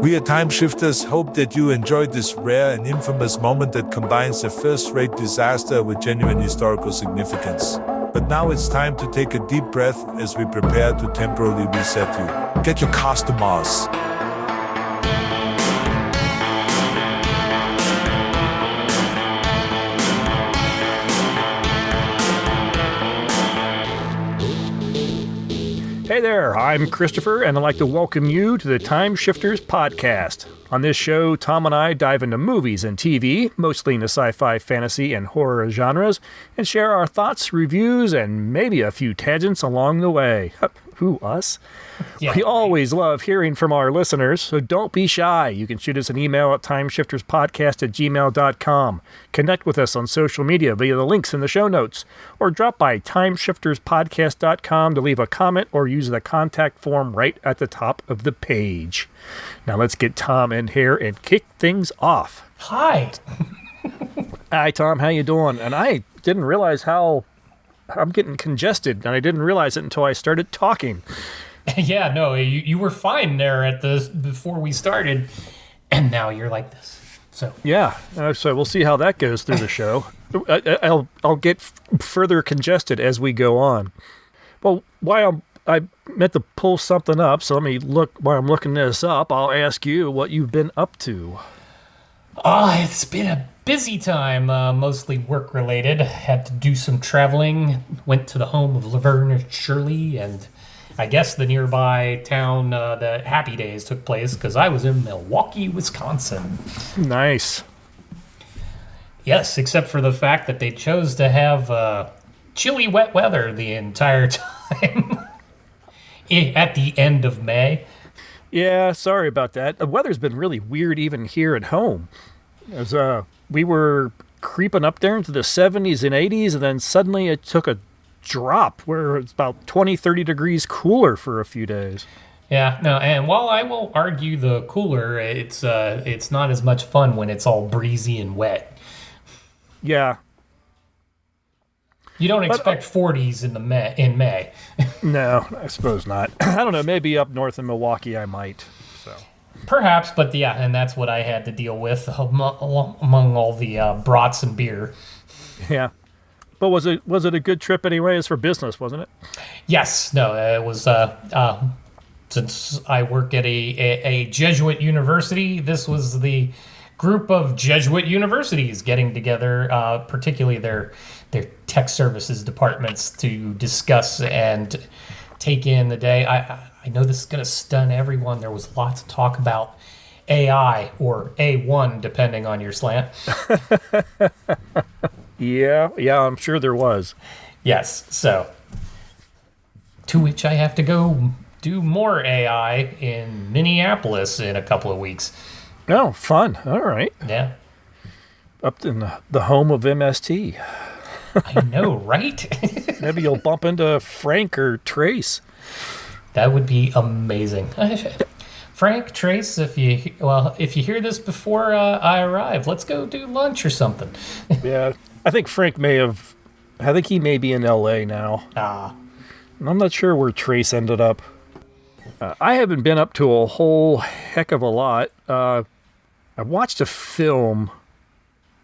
We at Time Shifters hope that you enjoyed this rare and infamous moment that combines a first-rate disaster with genuine historical significance. But now it's time to take a deep breath as we prepare to temporarily reset you. Get your cars to Mars. Hey there, I'm Christopher, and I'd like to welcome you to the Time Shifters podcast. On this show, Tom and I dive into movies and TV, mostly in the sci-fi, fantasy, and horror genres, and share our thoughts, reviews, and maybe a few tangents along the way. Who, us? Yeah. We always love hearing from our listeners, so don't be shy. You can shoot us an email at timeshifterspodcast@gmail.com. Connect with us on social media via the links in the show notes, or drop by timeshifterspodcast.com to leave a comment or use the contact form right at the top of the page. Now let's get Tom in here and kick things off. Hi. Hi, Tom. How you doing? And I didn't realize how I'm getting congested, and I didn't realize it until I started talking. Yeah, no, you were fine there at the before we started, and now you're like this. So yeah, so we'll see how that goes through the show. I'll get further congested as we go on. Well, I meant to pull something up, so let me look. While I'm looking this up, I'll ask you what you've been up to. It's been a busy time, mostly work-related. Had to do some traveling. Went to the home of Laverne and Shirley, and I guess the nearby town that Happy Days took place, because I was in Milwaukee, Wisconsin. Nice. Yes, except for the fact that they chose to have chilly, wet weather the entire time at the end of May. Yeah, sorry about that. The weather's been really weird even here at home. As we were creeping up there into the 70s and 80s, and then suddenly it took a drop where it's about 20, 30 degrees cooler for a few days. Yeah, no, and while I will argue the cooler, it's not as much fun when it's all breezy and wet. Yeah. You don't expect 40s in May. No, I suppose not. I don't know, maybe up north in Milwaukee I might. So perhaps, but yeah, and that's what I had to deal with among all the brats and beer. Yeah. But was it a good trip anyway? It's for business, wasn't it? Yes. No, it was since I work at a Jesuit university, this was the group of Jesuit universities getting together, particularly their tech services departments, to discuss and take in the day. I know this is going to stun everyone. There was lots of talk about AI, or A1, depending on your slant. Yeah, I'm sure there was. Yes, so to which I have to go do more AI in Minneapolis in a couple of weeks. Oh, fun. All right. Yeah. Up in the home of MST. I know, right? Maybe you'll bump into Frank or Trace. That would be amazing. Frank, Trace, if you hear this before I arrive, let's go do lunch or something. Yeah, I think he may be in LA now. I'm not sure where Trace ended up. I haven't been up to a whole heck of a lot. I watched a film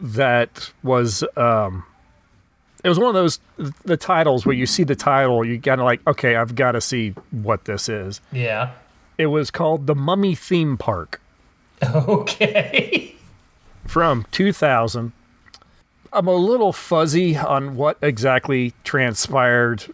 that was, it was one of those, the titles where you see the title, you kind of like, okay, I've got to see what this is. Yeah. It was called The Mummy Theme Park. Okay. From 2000. I'm a little fuzzy on what exactly transpired.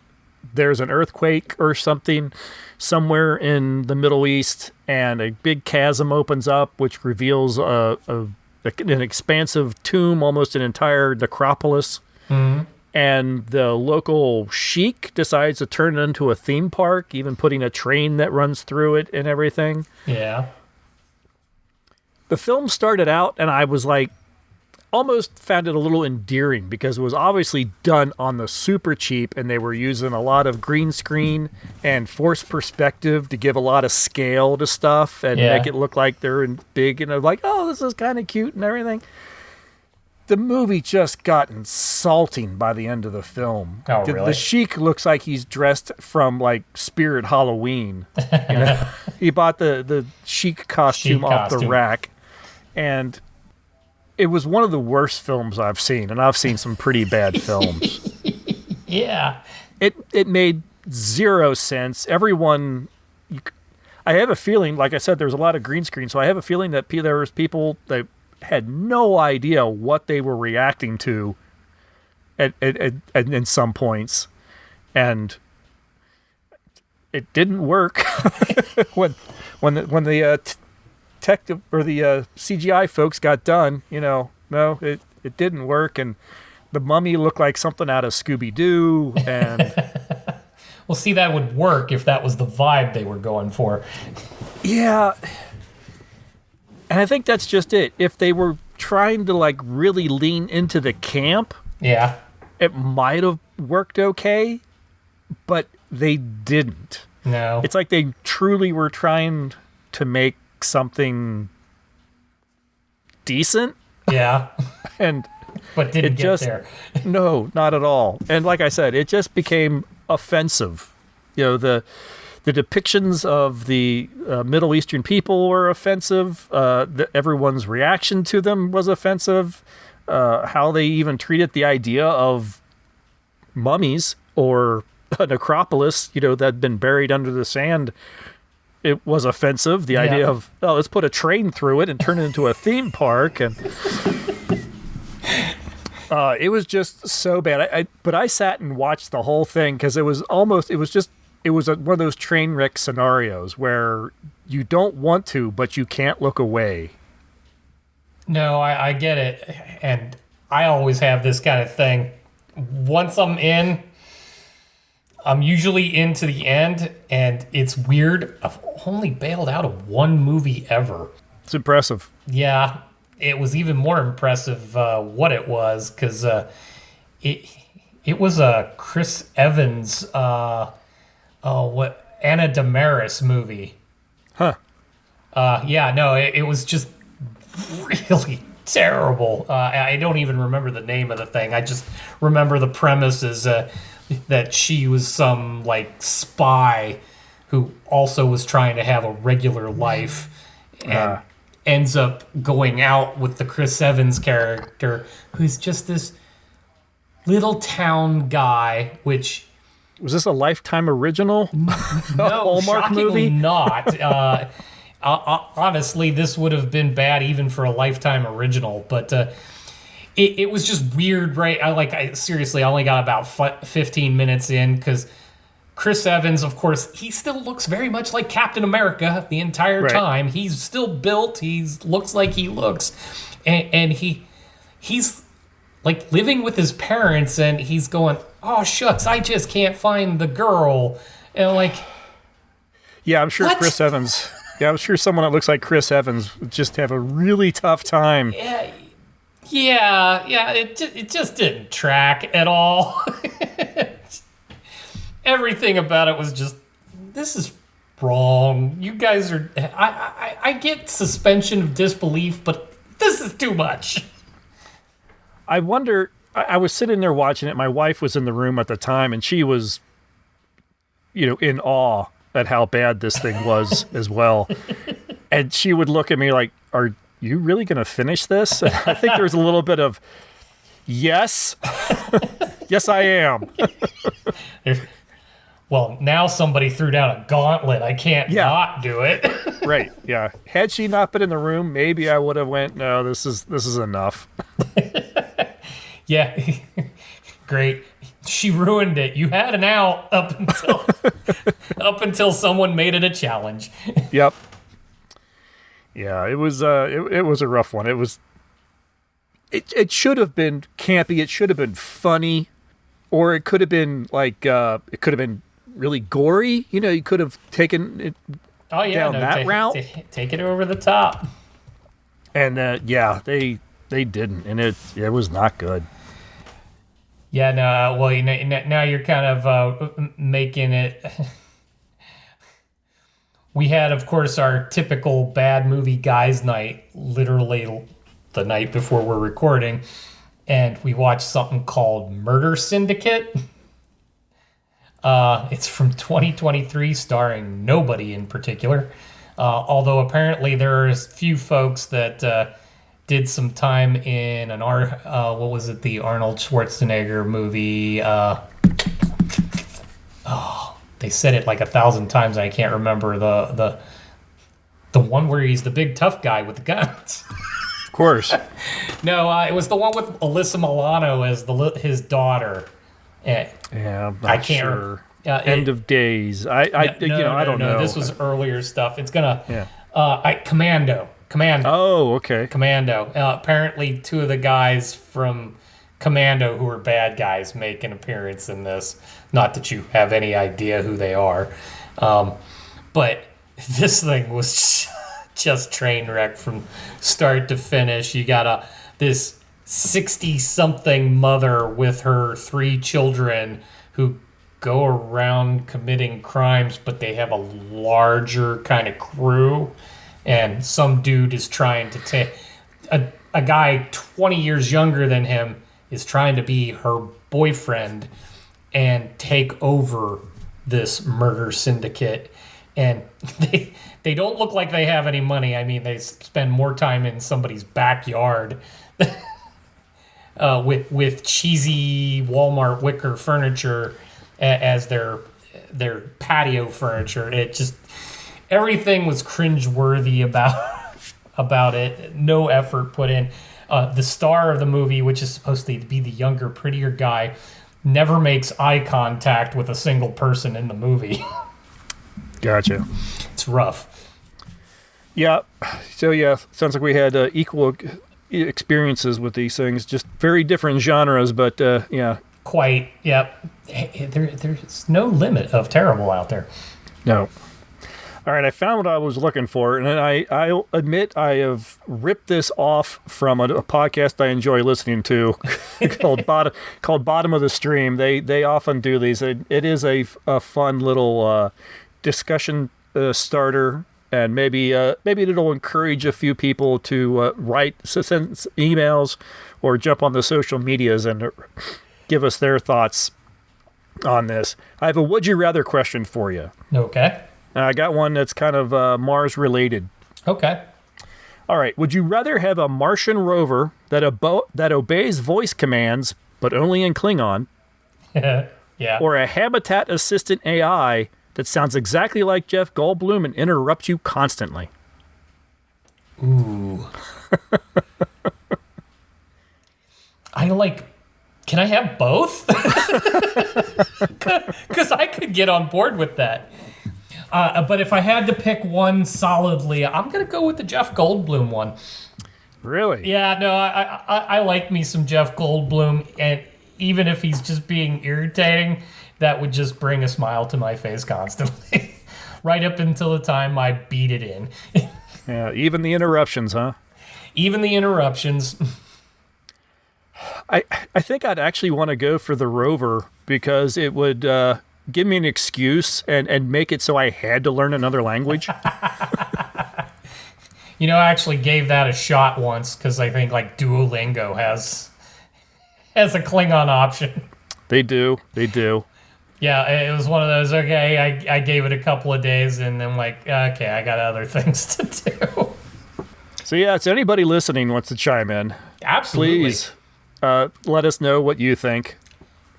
There's an earthquake or something somewhere in the Middle East, and a big chasm opens up, which reveals an expansive tomb, almost an entire necropolis. Mm-hmm. And the local sheik decides to turn it into a theme park, even putting a train that runs through it and everything. Yeah. The film started out, and I was like, almost found it a little endearing because it was obviously done on the super cheap, and they were using a lot of green screen and forced perspective to give a lot of scale to stuff and make it look like they're big, and they're like, oh, this is kind of cute and everything. The movie just got insulting by the end of the film. Oh, really? The Sheik looks like he's dressed from like Spirit Halloween. You know? He bought the chic costume off the rack, and it was one of the worst films I've seen, and I've seen some pretty bad films. Yeah. It made zero sense. Everyone, I have a feeling, like I said, there was a lot of green screen, so I have a feeling that there was people that had no idea what they were reacting to at in some points, and it didn't work when the tech or the CGI folks got done. No, it didn't work, and the mummy looked like something out of Scooby-Doo, and well, see, that would work if that was the vibe they were going for. Yeah. And I think that's just it. If they were trying to like really lean into the camp, yeah, it might have worked okay, but they didn't. No. It's like they truly were trying to make something decent. Yeah. And but didn't get there. No, not at all. And like I said, it just became offensive. The depictions of the Middle Eastern people were offensive. Everyone's reaction to them was offensive. How they even treated the idea of mummies or a necropolis, that had been buried under the sand, it was offensive. The idea of, let's put a train through it and turn it into a theme park. And it was just so bad. But I sat and watched the whole thing because it was one of those train wreck scenarios where you don't want to, but you can't look away. No, I get it. And I always have this kind of thing. Once I'm in, I'm usually into the end, and it's weird. I've only bailed out of one movie ever. It's impressive. Yeah, it was even more impressive what it was, because it was a Chris Evans, Anna Damaris movie. Huh. It was just really terrible. I don't even remember the name of the thing. I just remember the premise is that she was some like spy who also was trying to have a regular life and ends up going out with the Chris Evans character, who's just this little town guy, which... Was this a Lifetime original? No, Hallmark shockingly movie? not. Honestly, this would have been bad even for a Lifetime original, but it was just weird, right? Seriously, I only got about 15 minutes in, because Chris Evans, of course, he still looks very much like Captain America the entire time. He's still built. He looks like he looks. And he's like living with his parents, and he's going, oh, shucks, I just can't find the girl. And like... Yeah, I'm sure what? Chris Evans... Yeah, I'm sure someone that looks like Chris Evans would just have a really tough time. Yeah, it just didn't track at all. Everything about it was just, this is wrong. You guys are... I get suspension of disbelief, but this is too much. I wonder... I was sitting there watching it. My wife was in the room at the time, and she was, in awe at how bad this thing was as well. And she would look at me like, are you really going to finish this? And I think there's a little bit of, yes. Yes, I am. Well, now somebody threw down a gauntlet. I can't not do it. Right, yeah. Had she not been in the room, maybe I would have went, no, this is enough. Yeah, great. She ruined it. You had an out up until someone made it a challenge. Yep. Yeah, it was a rough one. It should have been campy. It should have been funny, or it could have been really gory. You could have taken it down that route. Take it over the top. And they didn't, and it was not good. Yeah, no. Well, now you're kind of making it. We had, of course, our typical bad movie guys' night, literally the night before we're recording, and we watched something called Murder Syndicate. It's from 2023, starring nobody in particular. Although apparently there are a few folks that did some time in what was it, the Arnold Schwarzenegger movie? They said it like 1,000 times. I can't remember the one where he's the big tough guy with the guns. Of course. No, it was the one with Alyssa Milano as his daughter. Yeah, I'm not I can't sure. remember. End of Days. I don't know. This was earlier stuff. It's gonna. Yeah. Commando. Oh, okay. Commando. Apparently, two of the guys from Commando who are bad guys make an appearance in this. Not that you have any idea who they are, but this thing was just train wreck from start to finish. You got this 60-something mother with her 3 children who go around committing crimes, but they have a larger kind of crew, and some dude is trying to take a guy 20 years younger than him is trying to be her boyfriend and take over this murder syndicate. And they don't look like they have any money. I mean, they spend more time in somebody's backyard with cheesy Walmart wicker furniture as their patio furniture. It just, everything was cringeworthy about it. No effort put in. The star of the movie, which is supposed to be the younger, prettier guy, never makes eye contact with a single person in the movie. Gotcha. It's rough. Yeah. So, yeah, sounds like we had equal experiences with these things. Just very different genres, but, yeah. Quite, yep. There's no limit of terrible out there. No. All right, I found what I was looking for, and I'll admit I have ripped this off from a podcast I enjoy listening to called Bottom of the Stream. They often do these. It is a fun little discussion starter, and maybe it'll encourage a few people to send emails or jump on the social medias and give us their thoughts on this. I have a would you rather question for you. Okay. I got one that's kind of Mars related. Okay. All right. Would you rather have a Martian rover that obeys voice commands, but only in Klingon? Yeah. Or a habitat assistant AI that sounds exactly like Jeff Goldblum and interrupts you constantly? Ooh. Can I have both? Because I could get on board with that. But if I had to pick one solidly, I'm going to go with the Jeff Goldblum one. Really? Yeah, no, I like me some Jeff Goldblum, and even if he's just being irritating, that would just bring a smile to my face constantly. Right up until the time I beat it in. Yeah, even the interruptions, huh? Even the interruptions. I think I'd actually want to go for the rover because it would give me an excuse and make it so I had to learn another language. You know, I actually gave that a shot once because I think like Duolingo has a Klingon option. They do. Yeah, it was one of those, okay, I gave it a couple of days and then like, okay, I got other things to do. So yeah, so anybody listening wants to chime in. Absolutely. Please let us know what you think.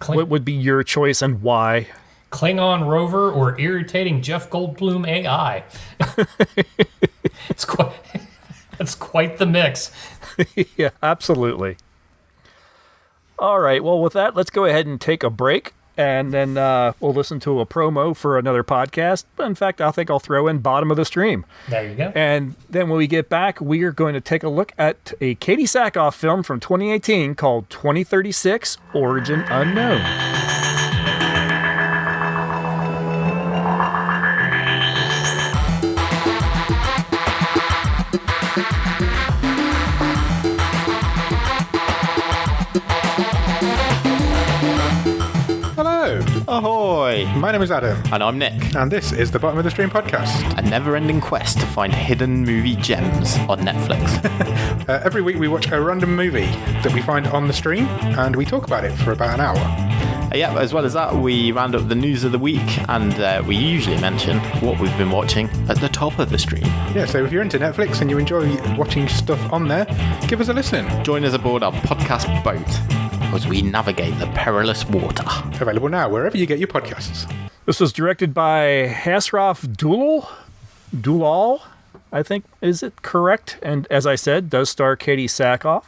What would be your choice and why? Klingon rover or irritating Jeff Goldblum AI? It's quite the mix. Yeah, absolutely. All right, well, with that, let's go ahead and take a break, and then we'll listen to a promo for another podcast. In fact, I think I'll throw in Bottom of the Stream. There you go. And then when we get back, we are going to take a look at a Katie Sackhoff film from 2018 called 2036 Origin Unknown. Ahoy! My name is Adam. And I'm Nick. And this is the Bottom of the Stream podcast. A never-ending quest to find hidden movie gems on Netflix. Every week we watch a random movie that we find on the stream, and we talk about it for about an hour. Yeah, as well as that, we round up the news of the week, and we usually mention what we've been watching at the top of the stream. Yeah, so if you're into Netflix and you enjoy watching stuff on there, give us a listen. Join us aboard our podcast boat as we navigate the perilous water. Available now wherever you get your podcasts. This was directed by Hasraf Dulal, I think, is it correct? And as I said, does star Katie Sackhoff.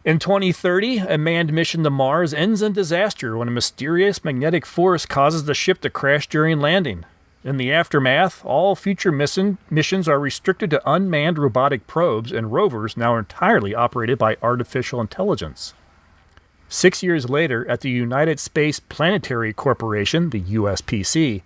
In 2030, a manned mission to Mars ends in disaster when a mysterious magnetic force causes the ship to crash during landing. In the aftermath, all future missions are restricted to unmanned robotic probes and rovers now entirely operated by artificial intelligence. 6 years later, at the United Space Planetary Corporation, the USPC,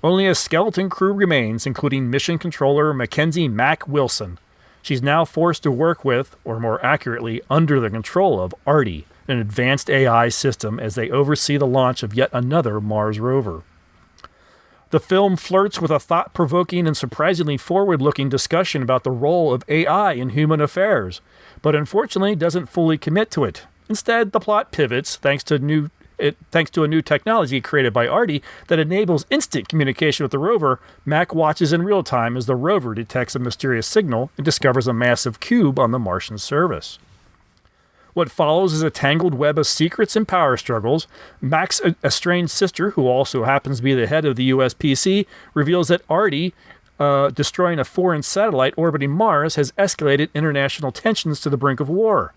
only a skeleton crew remains, including mission controller Mackenzie Mack Wilson. She's now forced to work with, or more accurately, under the control of Arty, an advanced AI system, as they oversee the launch of yet another Mars rover. The film flirts with a thought-provoking and surprisingly forward-looking discussion about the role of AI in human affairs, but unfortunately doesn't fully commit to it. Instead, the plot pivots thanks to a new technology created by Arty that enables instant communication with the rover. Mac watches in real time as the rover detects a mysterious signal and discovers a massive cube on the Martian surface. What follows is a tangled web of secrets and power struggles. Mac's estranged sister, who also happens to be the head of the USPC, reveals that Arty, destroying a foreign satellite orbiting Mars, has escalated international tensions to the brink of war.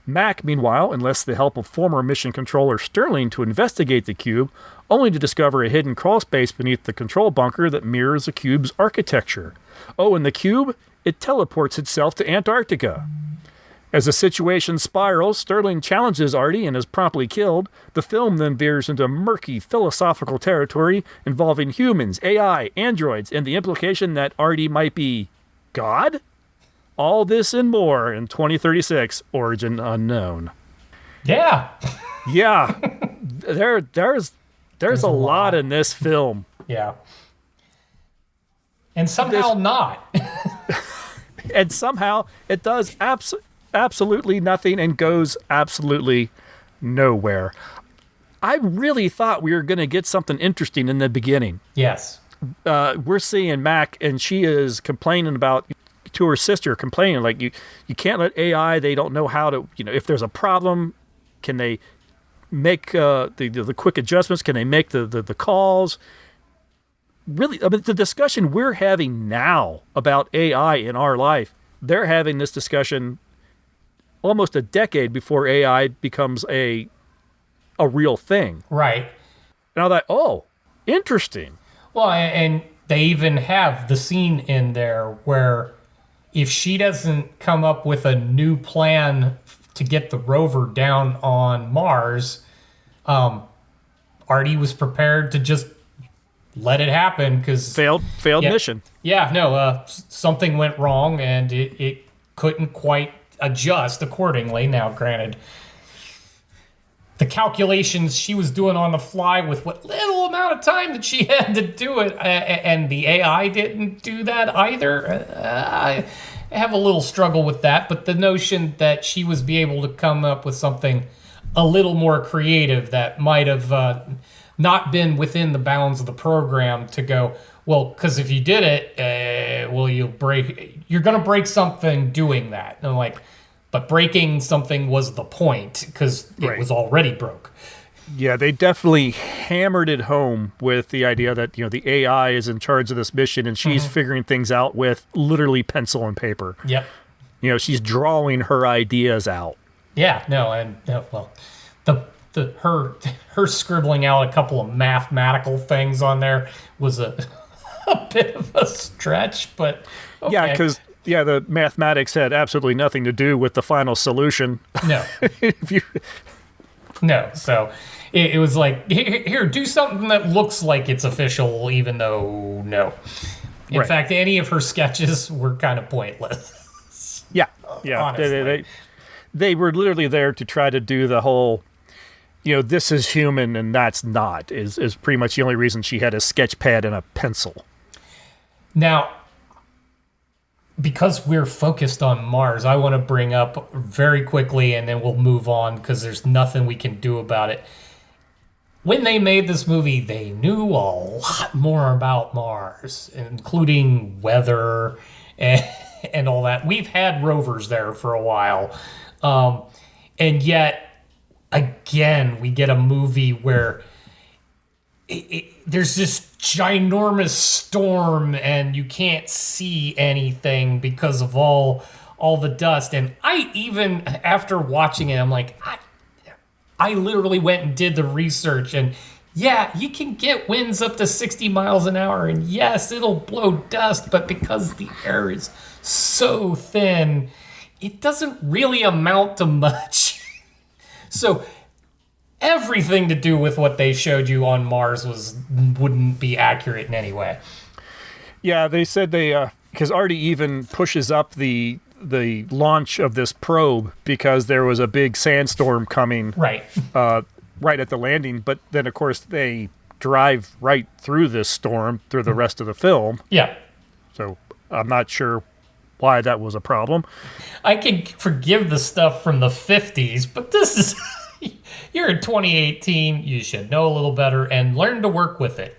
Mac, meanwhile, enlists the help of former mission controller Sterling to investigate the cube, only to discover a hidden crawlspace beneath the control bunker that mirrors the cube's architecture. Oh, and the cube? It teleports itself to Antarctica. As the situation spirals, Sterling challenges Arty and is promptly killed. The film then veers into murky philosophical territory involving humans, AI, androids, and the implication that Arty might be God? All this and more in 2036, Origin Unknown. Yeah. Yeah. There's a lot in this film. Yeah. And somehow not. And somehow it does absolutely nothing and goes absolutely nowhere. I really thought we were going to get something interesting in the beginning. Yes. We're seeing Mac, and she is complaining about to her sister, complaining like you can't let AI, they don't know how to, if there's a problem, can they make the quick adjustments, can they make the calls? Really, I mean, the discussion we're having now about AI in our life, they're having this discussion almost a decade before AI becomes a real thing. Right. And I thought, oh, interesting. Well, and they even have the scene in there where if she doesn't come up with a new plan to get the rover down on Mars, Arty was prepared to just let it happen because failed mission. Yeah, no, something went wrong and it couldn't quite adjust accordingly. Now, granted, the calculations she was doing on the fly with what little amount of time that she had to do it, and the AI didn't do that either. I have a little struggle with that, but the notion that she was be able to come up with something a little more creative that might have not been within the bounds of the program to go, well, because if you did it, you're going to break something doing that. And I'm like, but breaking something was the point because it was already broke. Yeah, they definitely hammered it home with the idea that, the AI is in charge of this mission and she's figuring things out with literally pencil and paper. Yep. She's drawing her ideas out. Yeah, no, and well, her scribbling out a couple of mathematical things on there was a bit of a stretch, but okay. Yeah, because the mathematics had absolutely nothing to do with the final solution. No. No, so it was like, here, do something that looks like it's official, even though no. In fact, any of her sketches were kind of pointless. Yeah. Honestly. They were literally there to try to do the whole, this is human and that's not, is pretty much the only reason she had a sketch pad and a pencil. Now, because we're focused on Mars, I want to bring up very quickly, and then we'll move on because there's nothing we can do about it. when they made this movie, they knew a lot more about Mars, including weather and all that. We've had rovers there for a while. And yet, again, we get a movie where there's this ginormous storm and you can't see anything because of all the dust. And I even, after watching it, I'm like, I literally went and did the research, and yeah, you can get winds up to 60 miles an hour, and yes, it'll blow dust, but because the air is so thin, it doesn't really amount to much. So everything to do with what they showed you on Mars wouldn't be accurate in any way. Yeah, they said because Artie even pushes up the launch of this probe because there was a big sandstorm coming Right. Right at the landing, but then of course they drive right through this storm through the rest of the film. Yeah. So I'm not sure why that was a problem. I can forgive the stuff from the 50s, but this is... You're in 2018, you should know a little better and learn to work with it.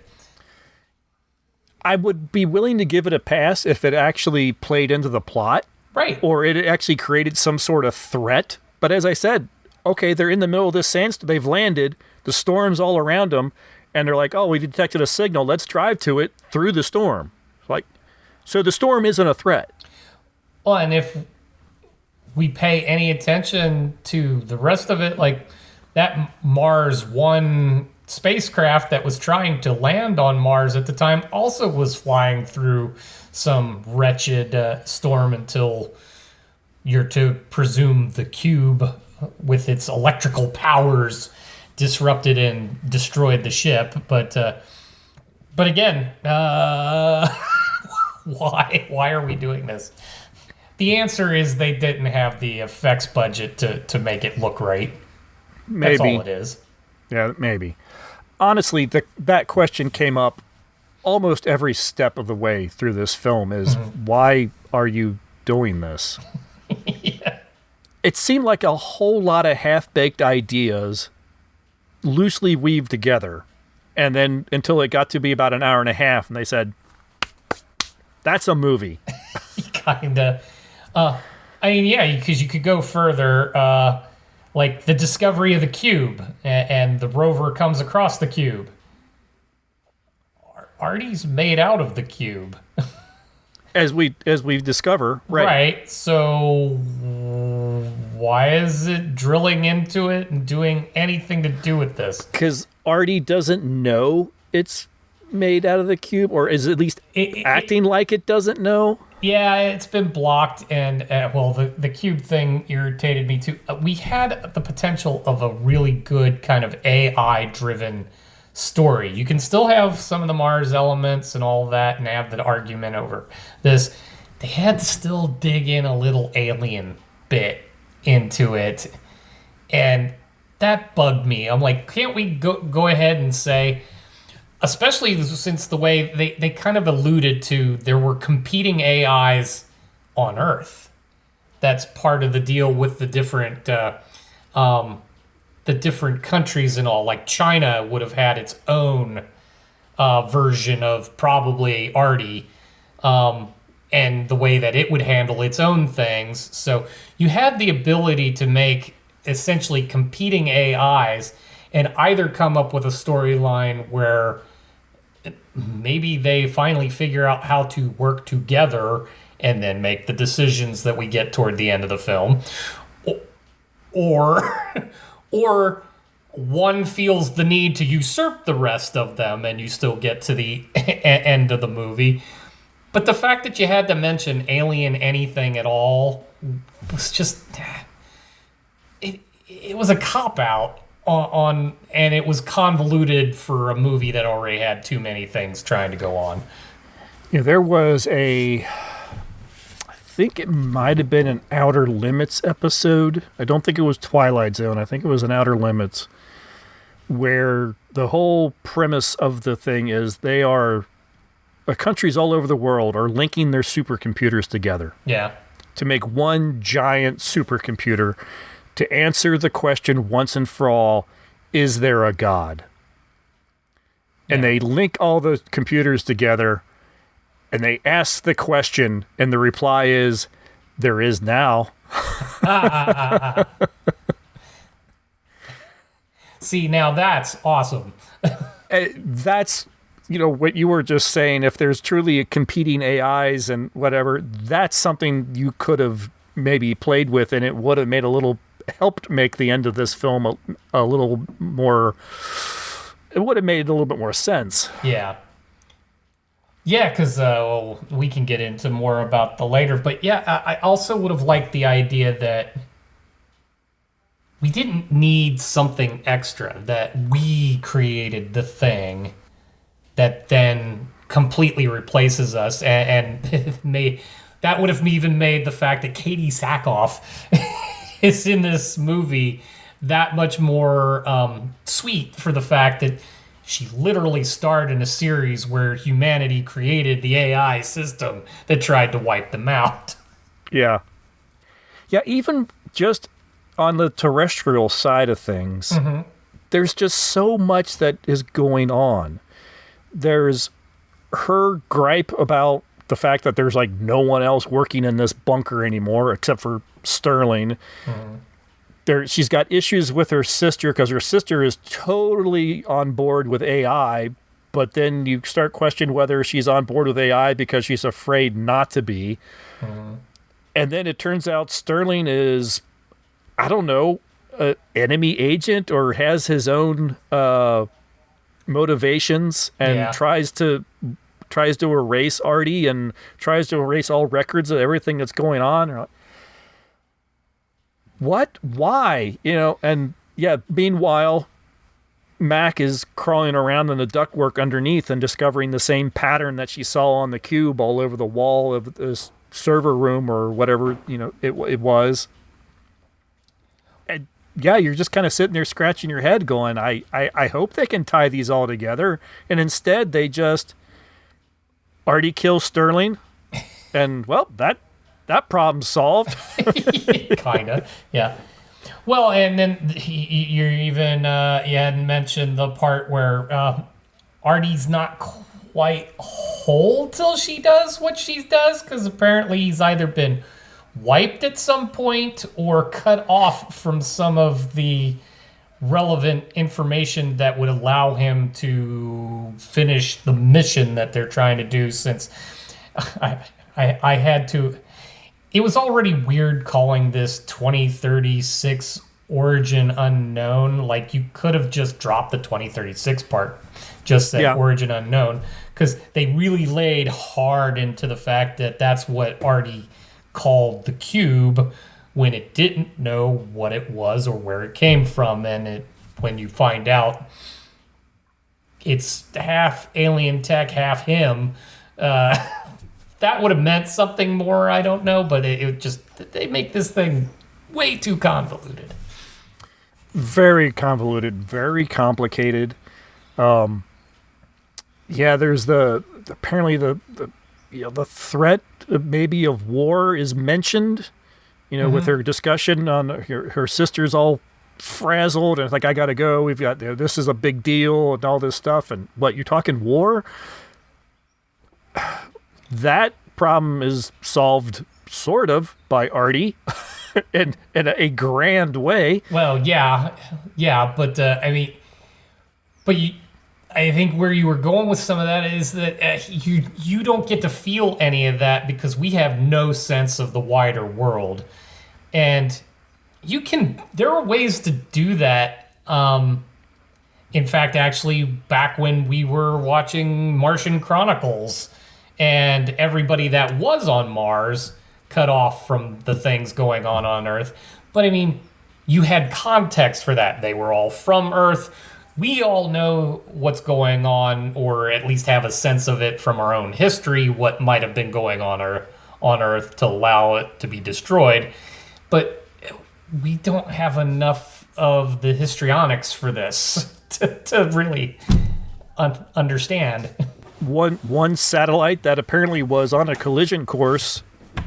I would be willing to give it a pass if it actually played into the plot. Right. Or it actually created some sort of threat. But as I said, okay, they're in the middle of this sandstorm. They've landed. The storm's all around them. And they're like, oh, we detected a signal. Let's drive to it through the storm. So the storm isn't a threat. Well, and if we pay any attention to the rest of it, like that Mars One spacecraft that was trying to land on Mars at the time also was flying through some wretched storm until you're to presume the cube with its electrical powers disrupted and destroyed the ship. But again, why are we doing this? The answer is they didn't have the effects budget to make it look right. Maybe. That's all it is. Yeah, maybe. Honestly, that question came up almost every step of the way through this film is, why are you doing this? Yeah. It seemed like a whole lot of half-baked ideas loosely weaved together. And then until it got to be about an hour and a half, and they said, that's a movie. Kinda. I mean, yeah, because you could go further, like the discovery of the cube, and the rover comes across the cube. Artie's made out of the cube. As we discover, right? Right. So why is it drilling into it and doing anything to do with this? Because Artie doesn't know it's made out of the cube, or is at least acting like it doesn't know. Yeah, it's been blocked, and well, the cube thing irritated me too. We had the potential of a really good kind of AI-driven story. You can still have some of the Mars elements and all that and have the argument over this. They had to still dig in a little alien bit into it, and that bugged me. I'm like, can't we go ahead and say, especially since the way they kind of alluded to there were competing AIs on Earth. That's part of the deal with the different countries and all. Like China would have had its own version of probably Artie, and the way that it would handle its own things. So you had the ability to make essentially competing AIs and either come up with a storyline where maybe they finally figure out how to work together and then make the decisions that we get toward the end of the film, or one feels the need to usurp the rest of them and you still get to the end of the movie. But the fact that you had to mention alien anything at all was just, it was a cop-out on, and it was convoluted for a movie that already had too many things trying to go on. Yeah, there was I think it might have been an Outer Limits episode. I don't think it was Twilight Zone. I think it was an Outer Limits, where the whole premise of the thing is countries all over the world are linking their supercomputers together. Yeah. To make one giant supercomputer to answer the question once and for all, is there a God? and they link all the computers together, and they ask the question, and the reply is, "There is now." See, now that's awesome. That's, what you were just saying. If there's truly competing AIs and whatever, that's something you could have maybe played with, and it would have helped make the end of this film a little more. It would have made a little bit more sense. Yeah. Yeah, because we can get into more about the later. But yeah, I also would have liked the idea that we didn't need something extra, that we created the thing that then completely replaces us. And that would have even made the fact that Katie Sackhoff is in this movie that much more sweet, for the fact that she literally starred in a series where humanity created the AI system that tried to wipe them out. Yeah. Yeah, even just on the terrestrial side of things, there's just so much that is going on. There's her gripe about the fact that there's no one else working in this bunker anymore except for Sterling. She's got issues with her sister because her sister is totally on board with AI, but then you start questioning whether she's on board with AI because she's afraid not to be. And then it turns out Sterling is, I don't know, an enemy agent or has his own motivations and tries to erase Artie and tries to erase all records of everything that's going on. What? Why? And yeah, meanwhile, Mac is crawling around in the ductwork underneath and discovering the same pattern that she saw on the cube all over the wall of this server room or whatever, it was. And yeah, you're just kind of sitting there scratching your head going, I hope they can tie these all together. And instead they just Artie kills Sterling and, well, that problem's solved. Kinda, yeah. Well, and then you're even you hadn't mentioned the part where Artie's not quite whole till she does what she does, because apparently he's either been wiped at some point or cut off from some of the relevant information that would allow him to finish the mission that they're trying to do. Since I had to. It was already weird calling this 2036 origin unknown. You could have just dropped the 2036 part, just said origin unknown, because they really laid hard into the fact that that's what Artie called the cube when it didn't know what it was or where it came from. And when you find out it's half alien tech, half him, that would have meant something more, I don't know, but it just, they make this thing way too convoluted. Very convoluted, very complicated. Yeah, there's apparently the threat maybe of war is mentioned, with her discussion on her sister's all frazzled and I gotta go. We've got, this is a big deal and all this stuff. And what, you're talking war? That problem is solved sort of by Artie in a grand way. Well, yeah, but I think where you were going with some of that is that you don't get to feel any of that because we have no sense of the wider world, and there are ways to do that. In fact, actually, back when we were watching Martian Chronicles, and everybody that was on Mars cut off from the things going on Earth. But I mean, you had context for that. They were all from Earth. We all know what's going on, or at least have a sense of it from our own history, what might have been going on Earth to allow it to be destroyed. But we don't have enough of the histrionics for this to really understand. One satellite that apparently was on a collision course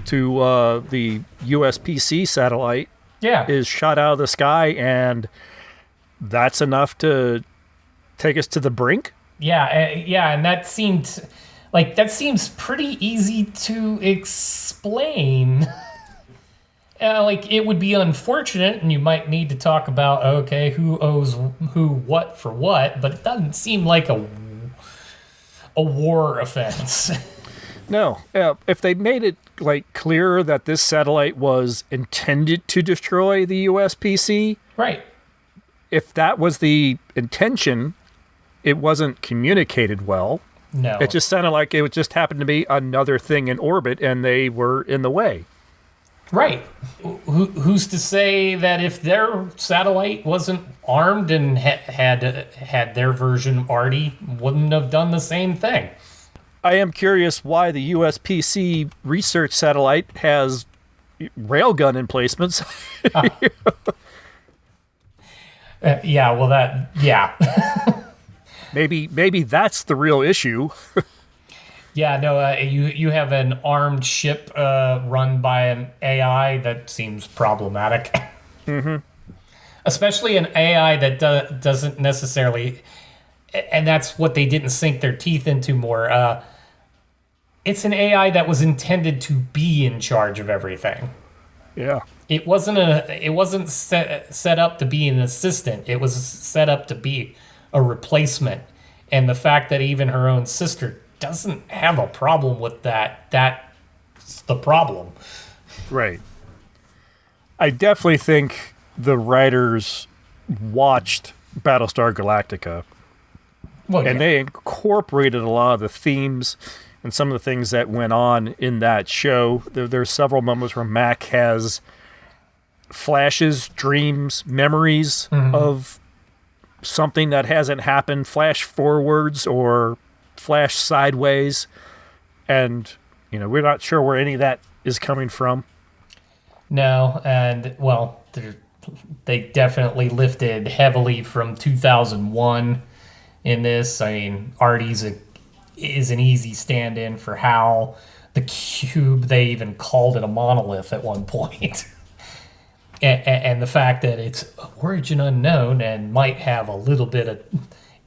to the USPC satellite is shot out of the sky, and that's enough to take us to the brink. Yeah, and that seems pretty easy to explain. Like, it would be unfortunate, and you might need to talk about, okay, who owes who what for what, but it doesn't seem like a war offense. No, if they made it like clearer that this satellite was intended to destroy the USPC, Right. if that was the intention, it wasn't communicated well. No. It just sounded like it just happened to be another thing in orbit, and they were in the way. Right. Who's to say that if their satellite wasn't armed and had their version already, wouldn't have done the same thing? I am curious why the USPC research satellite has railgun emplacements. Yeah. Maybe that's the real issue. Yeah, no, you have an armed ship run by an AI that seems problematic. Mm-hmm. Especially an AI that doesn't necessarily, and that's what they didn't sink their teeth into more. It's an AI that was intended to be in charge of everything. Yeah. It wasn't set up to be an assistant. It was set up to be a replacement. And the fact that even her own sister doesn't have a problem with that's the problem. Right. I definitely think the writers watched Battlestar Galactica, Well, and they incorporated a lot of the themes and some of the things that went on in that show. There's several moments where Mac has flashes, dreams, memories of something that hasn't happened, flash forwards or flash sideways, and we're not sure where any of that is coming from. No, and well, they definitely lifted heavily from 2001 in this. I mean, Artie's is an easy stand-in for Hal. The cube, they even called it a monolith at one point. And the fact that it's origin unknown and might have a little bit of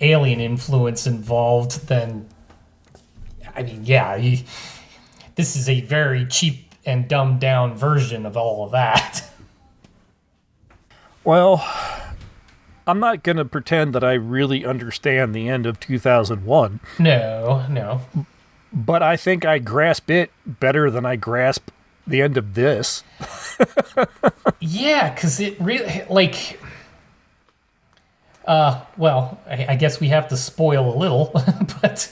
alien influence involved, then, I mean, yeah, this is a very cheap and dumbed down version of all of that. Well, I'm not going to pretend that I really understand the end of 2001. No. But I think I grasp it better than I grasp the end of this. Yeah, because it really, like, well, I guess we have to spoil a little, but,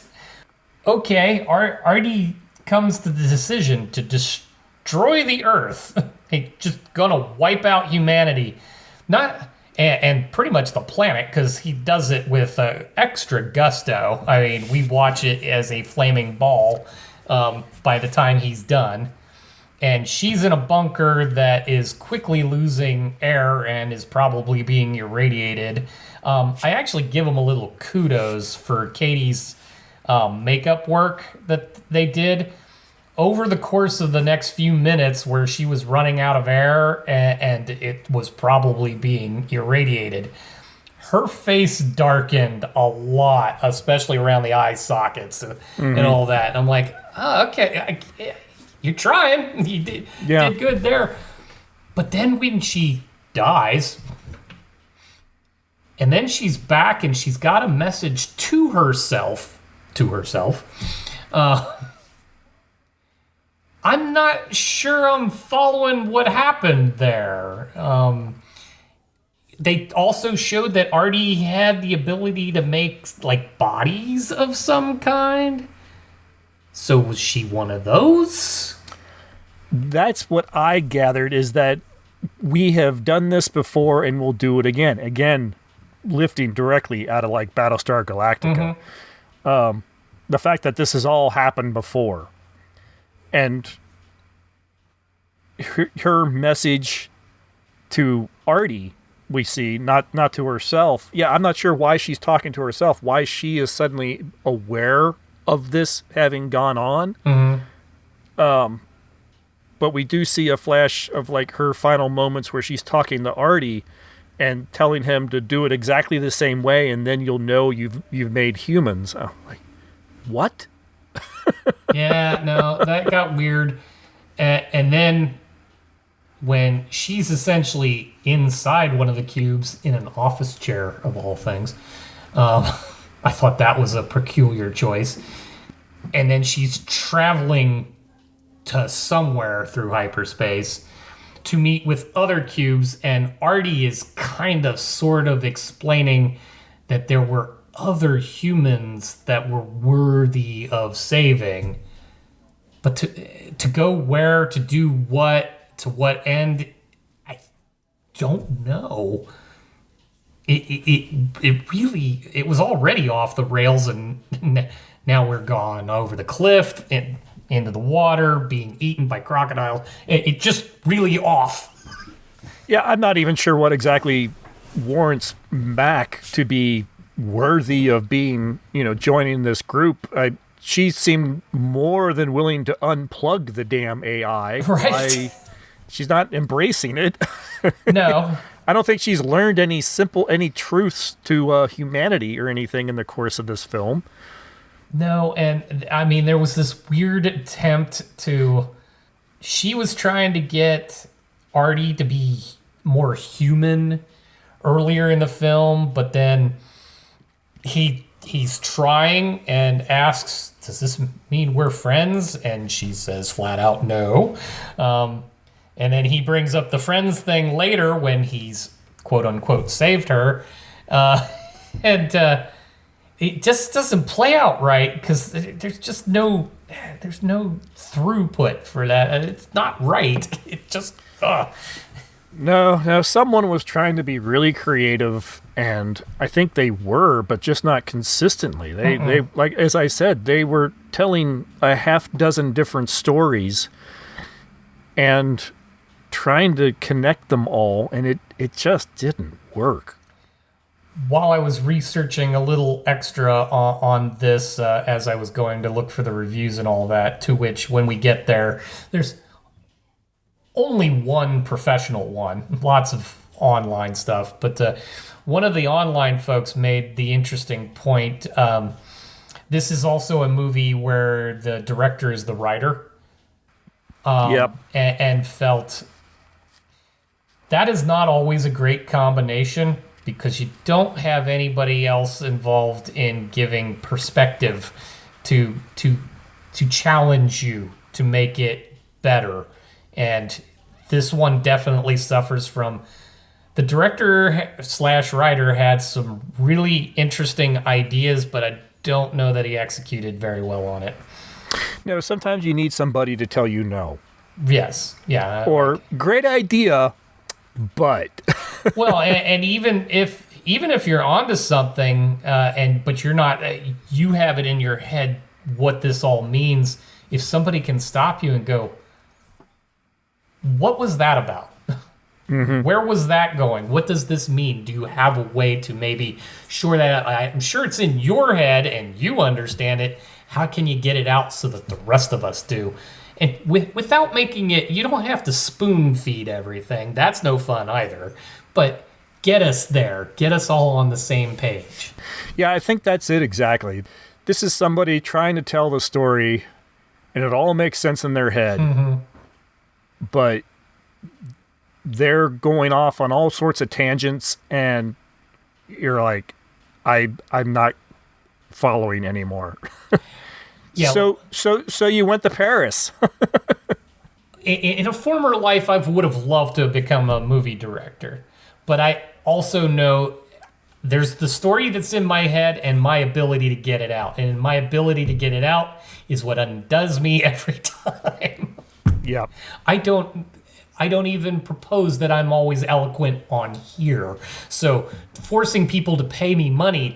okay, Artie comes to the decision to destroy the Earth. He's just gonna wipe out humanity. And pretty much the planet, because he does it with extra gusto. I mean, we watch it as a flaming ball by the time he's done. And she's in a bunker that is quickly losing air and is probably being irradiated. I actually give him a little kudos for Katie's makeup work that they did over the course of the next few minutes, where she was running out of air and it was probably being irradiated. Her face darkened a lot, especially around the eye sockets and all that. And I'm like, oh, okay, you're trying. You did good there. But then when she dies, and then she's back and she's got a message to herself. I'm not sure I'm following what happened there. They also showed that Artie had the ability to make, like, bodies of some kind. So was she one of those? That's what I gathered, is that we have done this before and we'll do it again. Again, lifting directly out of, like, Battlestar Galactica. The fact that this has all happened before. And her message to Artie, we see, not to herself. Yeah, I'm not sure why she's talking to herself, why she is suddenly aware of this having gone on. But we do see a flash of, like, her final moments where she's talking to Artie, and telling him to do it exactly the same way, and then you'll know you've made humans. I'm like, what? Yeah, no, that got weird. And then when she's essentially inside one of the cubes in an office chair, of all things, I thought that was a peculiar choice. And then she's traveling to somewhere through hyperspace to meet with other cubes, and Artie is kind of sort of explaining that there were other humans that were worthy of saving. But to go where, to do what, to what end, I don't know. It really, it was already off the rails, and now we're gone over the cliff and into the water, being eaten by crocodiles. It just really off. Yeah, I'm not even sure what exactly warrants Mac to be worthy of being, joining this group. She seemed more than willing to unplug the damn AI. Right. She's not embracing it. No. I don't think she's learned any truths to humanity or anything in the course of this film. No, and I mean, there was this weird attempt to... She was trying to get Artie to be more human earlier in the film, but then he's trying and asks, does this mean we're friends? And she says flat out no. And then he brings up the friends thing later when he's quote-unquote saved her. And it just doesn't play out right because there's no throughput for that. It's not right. It just... No, someone was trying to be really creative, and I think they were, but just not consistently. They like, as I said, they were telling a half dozen different stories and trying to connect them all, and it just didn't work. While I was researching a little extra on this as I was going to look for the reviews and all that, to which when we get there, there's only one professional one, lots of online stuff, but one of the online folks made the interesting point. This is also a movie where the director is the writer. Yep. And felt that is not always a great combination because you don't have anybody else involved in giving perspective to challenge you to make it better. And this one definitely suffers from... The director/writer had some really interesting ideas, but I don't know that he executed very well on it. No, sometimes you need somebody to tell you no. Yes, yeah. Or, great idea, but... Well, and even if you're onto something, but you're not, you have it in your head what this all means. If somebody can stop you and go, what was that about? Mm-hmm. Where was that going? What does this mean? Do you have a way to maybe sure that I'm sure it's in your head and you understand it. How can you get it out so that the rest of us do? And without making it, you don't have to spoon feed everything. That's no fun either. But get us there. Get us all on the same page. Yeah, I think that's it exactly. This is somebody trying to tell the story, and it all makes sense in their head. Mm-hmm. But they're going off on all sorts of tangents, and you're like, I'm not following anymore. Yeah. So you went to Paris. In a former life, I would have loved to have become a movie director. But I also know there's the story that's in my head and my ability to get it out. And my ability to get it out is what undoes me every time. Yeah. I don't even propose that I'm always eloquent on here. So forcing people to pay me money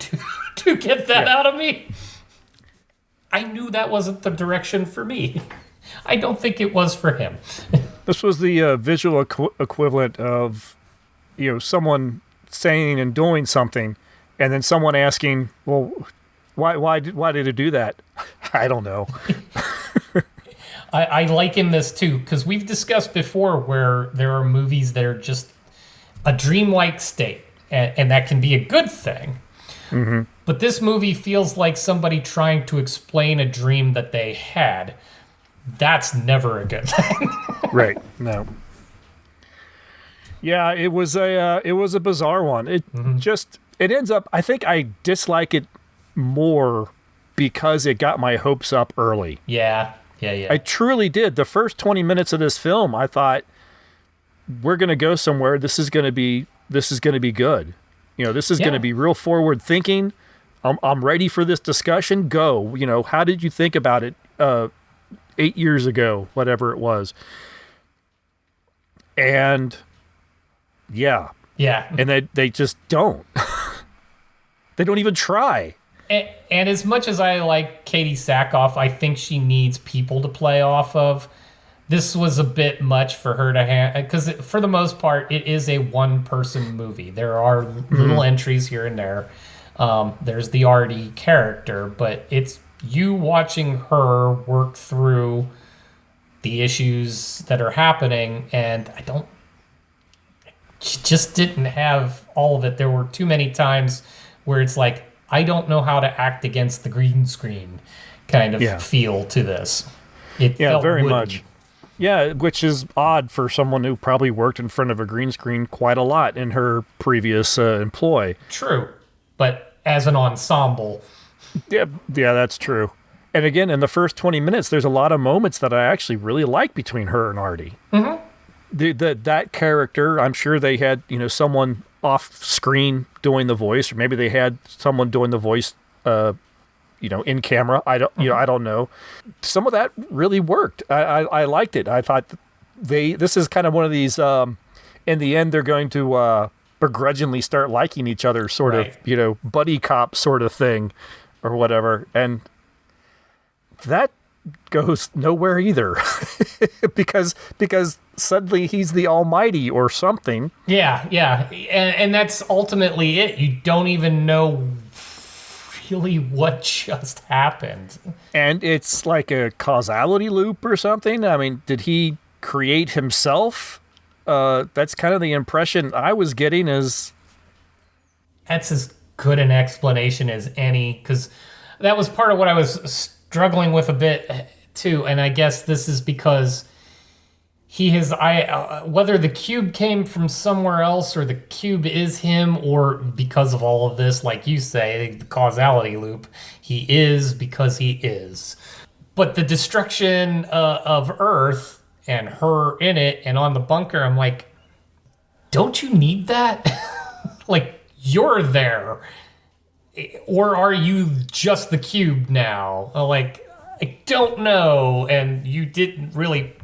to get that out of me, I knew that wasn't the direction for me. I don't think it was for him. This was the visual equivalent of, someone saying and doing something, and then someone asking, well, why did it do that? I don't know. I liken this too, because we've discussed before where there are movies that are just, a dreamlike state, and that can be a good thing. Mm-hmm. But this movie feels like somebody trying to explain a dream that they had. That's never a good thing. Right. No. Yeah, it was a bizarre one. It it ends up. I think I dislike it more because it got my hopes up early. Yeah. I truly did. The first 20 minutes of this film, I thought we're going to go somewhere. This is going to be good. You know, this is going to be real forward thinking. I'm ready for this discussion. Go. You know, how did you think about it 8 years ago, whatever it was? And yeah. And they just don't. They don't even try. And as much as I like Katie Sackhoff, I think she needs people to play off of. This was a bit much for her to have, because for the most part, it is a one-person movie. There are little entries here and there. There's the Artie character, but it's you watching her work through the issues that are happening, and she just didn't have all of it. There were too many times where it's like, I don't know how to act against the green screen kind of feel to this. It felt very wooden. much. Yeah, which is odd for someone who probably worked in front of a green screen quite a lot in her previous employ. True, but as an ensemble. Yeah, that's true. And again, in the first 20 minutes, there's a lot of moments that I actually really like between her and Artie. Mm-hmm. That character, I'm sure they had someone off screen doing the voice, or maybe they had someone doing the voice in camera. I don't know. Some of that really worked. I liked it. I thought this is kind of one of these in the end they're going to begrudgingly start liking each other sort of buddy cop sort of thing or whatever, and that goes nowhere either. because suddenly he's the almighty or something. Yeah. And that's ultimately it. You don't even know really what just happened. And it's like a causality loop or something. I mean, did he create himself? That's kind of the impression I was getting. That's as good an explanation as any, because that was part of what I was struggling with a bit too. And I guess this is because whether the cube came from somewhere else or the cube is him, or because of all of this, like you say, the causality loop, he is because he is. But the destruction of Earth and her in it and on the bunker, I'm like, don't you need that? Like, you're there. Or are you just the cube now? Like, I don't know. And you didn't really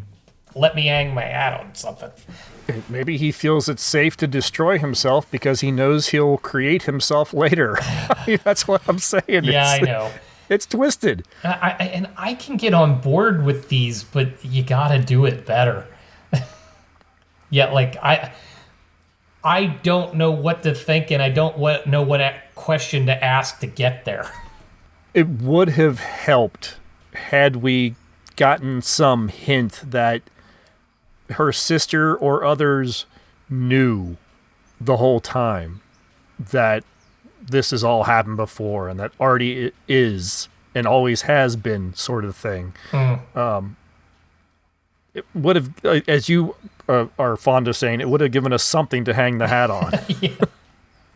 let me hang my hat on something. Maybe he feels it's safe to destroy himself because he knows he'll create himself later. That's what I'm saying. Yeah, I know. It's twisted. And I can get on board with these, but you gotta do it better. Yeah, like I don't know what to think, and I don't know what question to ask to get there. It would have helped had we gotten some hint that her sister or others knew the whole time that this has all happened before and that Artie is and always has been sort of thing. It would have, as you are fond of saying, it would have given us something to hang the hat on.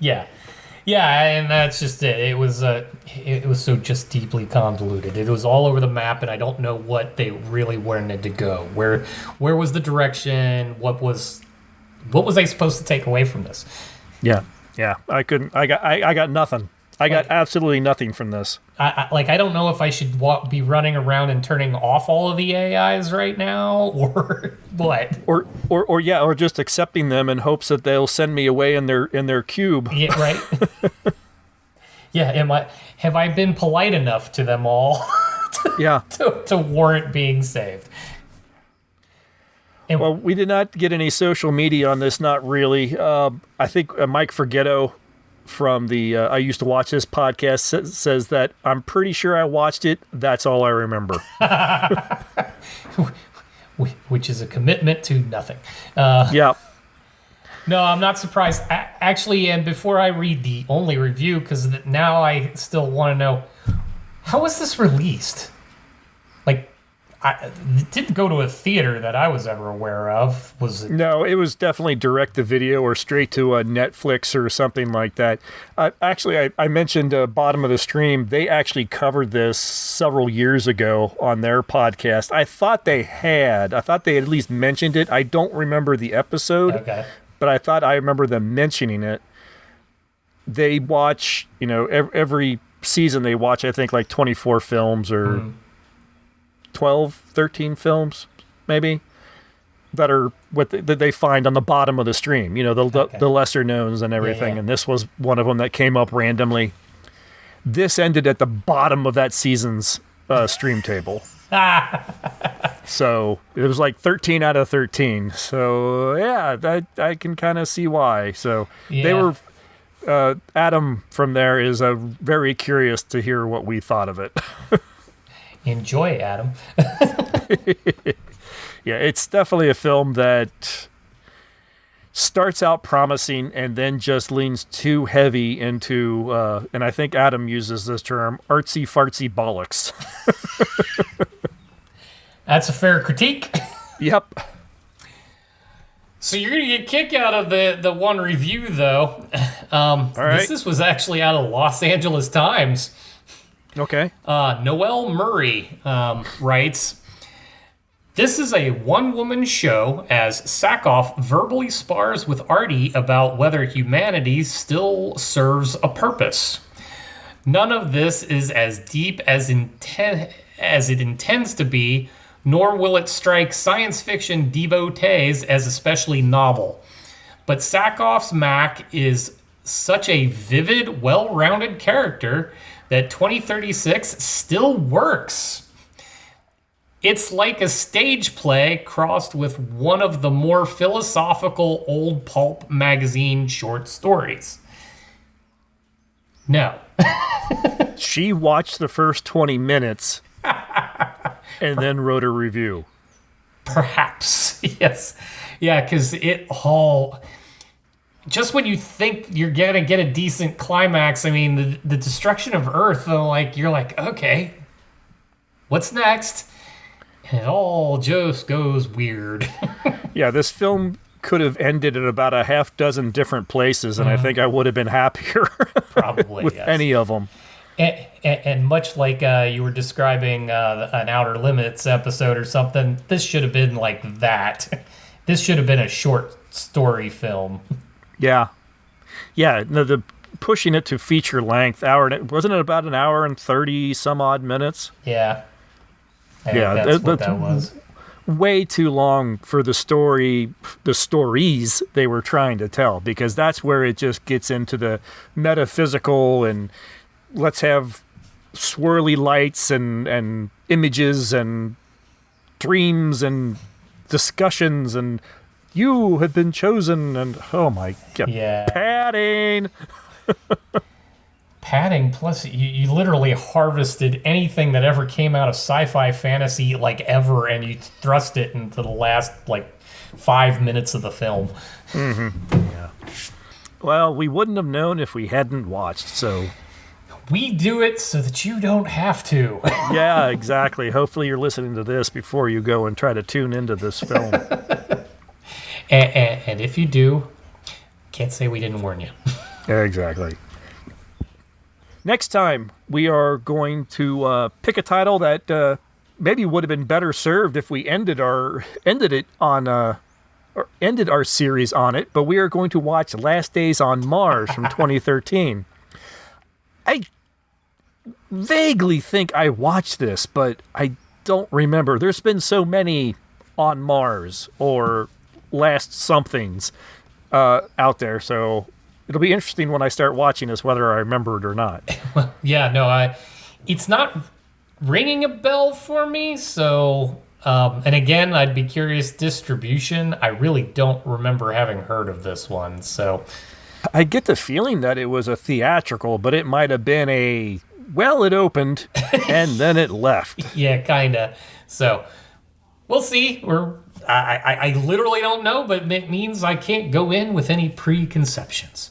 Yeah, and that's just it. It was so just deeply convoluted. It was all over the map, and I don't know what they really wanted to go. Where was the direction? What was I supposed to take away from this? Yeah. I couldn't. I got nothing. I got absolutely nothing from this. I don't know if I should be running around and turning off all of the AIs right now, or what, or just accepting them in hopes that they'll send me away in their cube. Yeah, right. Yeah, have I been polite enough to them all? to warrant being saved? And, well, we did not get any social media on this, not really. I think Mike Forgetto from the I Used to Watch This podcast says that I'm pretty sure I watched it. That's all I remember. Which is a commitment to nothing. Yeah. No, I'm not surprised. Actually, and before I read the only review, because now I still want to know, how was this released? Like, it didn't go to a theater that I was ever aware of. Was it? No, it was definitely direct to video or straight to a Netflix or something like that. I mentioned Bottom of the Stream. They actually covered this several years ago on their podcast. I thought they had at least mentioned it. I don't remember the episode, Okay. but I remember them mentioning it. They watch, every season they watch, I think, like 24 films or 12, 13 films, maybe, that are that they find on the bottom of the stream, the lesser knowns and everything. Yeah. And this was one of them that came up randomly. This ended at the bottom of that season's stream table. So it was like 13 out of 13. So yeah, I can kind of see why. So they were, Adam from there is very curious to hear what we thought of it. Enjoy, Adam. Yeah, it's definitely a film that starts out promising and then just leans too heavy into, and I think Adam uses this term, artsy fartsy bollocks. That's a fair critique. Yep. So you're gonna get a kick out of the one review, though. All right. This was actually out of Los Angeles Times. Okay. Noel Murray writes, "This is a one-woman show as Sackhoff verbally spars with Artie about whether humanity still serves a purpose. None of this is as deep as it intends to be, nor will it strike science fiction devotees as especially novel. But Sackhoff's Mac is such a vivid, well-rounded character that 2036 still works. It's like a stage play crossed with one of the more philosophical old pulp magazine short stories." No. She watched the first 20 minutes and then wrote a review. Perhaps. Yes. Yeah, because it all... Just when you think you're gonna get a decent climax, I mean, the destruction of Earth, you're like, okay, what's next? And it all just goes weird. Yeah, this film could have ended in about a half dozen different places, and I think I would have been happier Probably, with yes. any of them. And much like you were describing an Outer Limits episode or something, this should have been like that. This should have been a short story film. Yeah. Yeah, the pushing it to feature length, wasn't it about an hour and 30 some odd minutes? Yeah. I Yeah, think that's what that was. Way too long for the stories they were trying to tell, because that's where it just gets into the metaphysical and let's have swirly lights and images and dreams and discussions and you have been chosen and oh my god, Yeah. padding. Padding, plus you literally harvested anything that ever came out of sci-fi fantasy ever, and you thrust it into the last 5 minutes of the film. Well, we wouldn't have known if we hadn't watched, so We do it so that you don't have to. yeah, exactly. Hopefully you're listening to this before you go and try to tune into this film. and if you do, can't say we didn't warn you. Exactly. Next time, we are going to pick a title that maybe would have been better served if we ended our series on it. But we are going to watch Last Days on Mars from 2013. I vaguely think I watched this, but I don't remember. There's been so many on Mars or Last Somethings out there, so it'll be interesting when I start watching this whether I remember it or not. Yeah, no, it's not ringing a bell for me. So, and again, I'd be curious distribution. I really don't remember having heard of this one. So, I get the feeling that it was a theatrical, but it might have been it opened and then it left. yeah, kind of. So, we'll see. I literally don't know, but it means I can't go in with any preconceptions.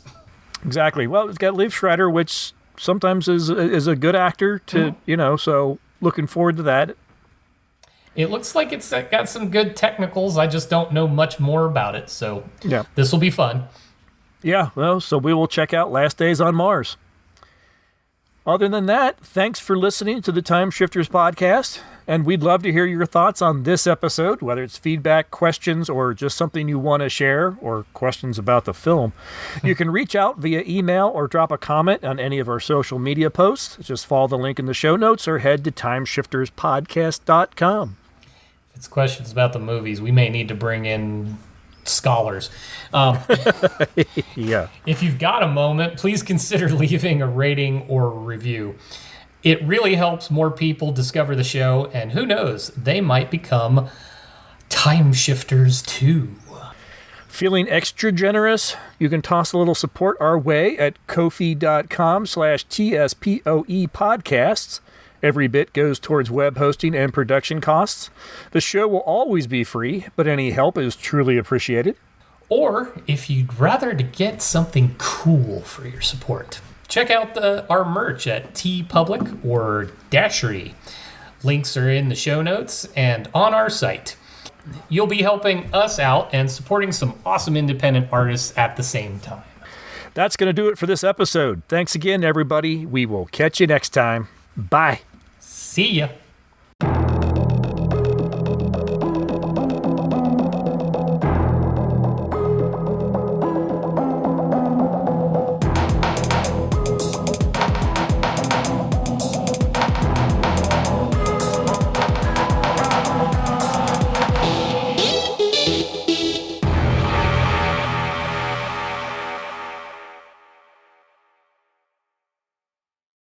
Exactly. Well, it's got Liv Schreider, which sometimes is a good actor to, so looking forward to that. It looks like it's got some good technicals. I just don't know much more about it, so Yeah. this will be fun. Yeah, well, so we will check out Last Days on Mars. Other than that, thanks for listening to the Time Shifters podcast, and we'd love to hear your thoughts on this episode, whether it's feedback, questions, or just something you want to share, or questions about the film. You can reach out via email or drop a comment on any of our social media posts. Just follow the link in the show notes or head to timeshifterspodcast.com. If it's questions about the movies, we may need to bring in scholars. Yeah. If you've got a moment, please consider leaving a rating or a review. It really helps more people discover the show, and who knows, they might become time shifters too. Feeling extra generous? You can toss a little support our way at ko-fi.com/TSPOE podcasts. Every bit goes towards web hosting and production costs. The show will always be free, but any help is truly appreciated. Or if you'd rather to get something cool for your support, check out our merch at TeePublic or Dashery. Links are in the show notes and on our site. You'll be helping us out and supporting some awesome independent artists at the same time. That's going to do it for this episode. Thanks again, everybody. We will catch you next time. Bye. See ya.